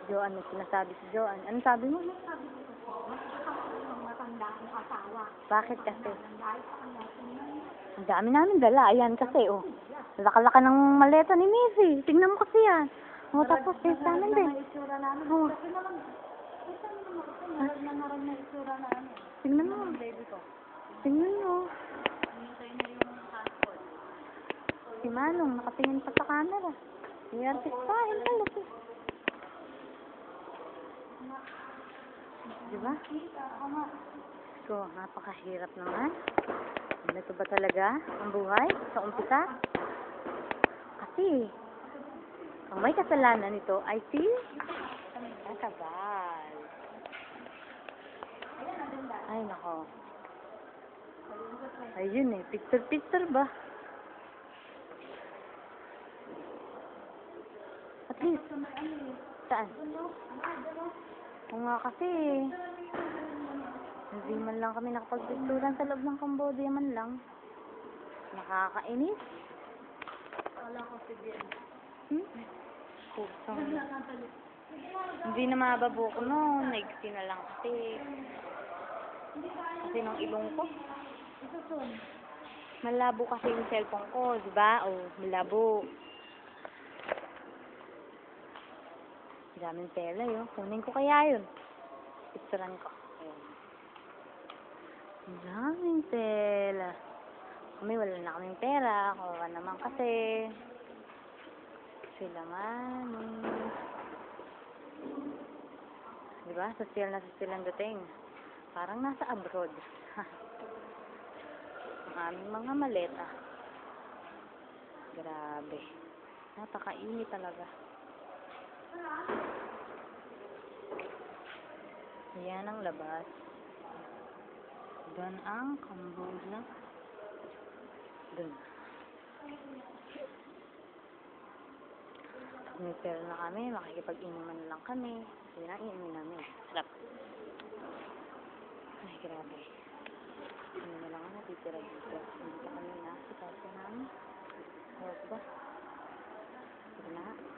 Joanne, may sinasabi si Joanne. Anong sabi mo? Sabi ko po, ang matanda ang asawa. Bakit kasi? Dahil sa kanya, Ang dami namin dala. Ayan kasi, oh. Laka-laka ng maleta ni Missy. Tingnan mo kasi yan. O, tapos, sa amin din. may itsura namin. Oh. Kasi naman, narag na itsura namin. Tingnan mo. Baby ko. Tingnan mo. Hintay na yung passport. Si Manong, nakatingin pa sa camera. Si artista, pala siya. Diba? So, napakahirap naman. Ito ba talaga ang buhay sa umpisa? Kasi, ang may kasalanan nito ay si Kasabal. Ay, nako. Ayun eh, picture-picture ba? At least, saan? Oo nga kasi, hindi man lang kami nakapagpicturan sa loob ng Cambodia man lang. Nakakainis. Wala ko si Bien. Kusang. Hindi na mababuko noon. Naigsi na lang kasi. Kasi ng ilong ko. Malabo kasi yung cellphone ko, di ba? O, malabo. Daming tela yun. Kunin ko kaya yun. Picturean ko. Ayan. Daming tela. Kami wala na kaming pera. Kawawa naman kasi. Sila man. Diba? Social na social ang dating. Parang nasa abroad. Ang aming mga maleta. Grabe. Napakainit talaga. Yan ang labas. Doon ang Cambodia. Doon. May pera na kami, makikipag-inuman na lang kami. Yun ang inumin namin. Sarap. Ay, grabe. Ano na lang ang natitira dito. Hindi pa kami na. Kasi namin. Sarap ba? Sige na.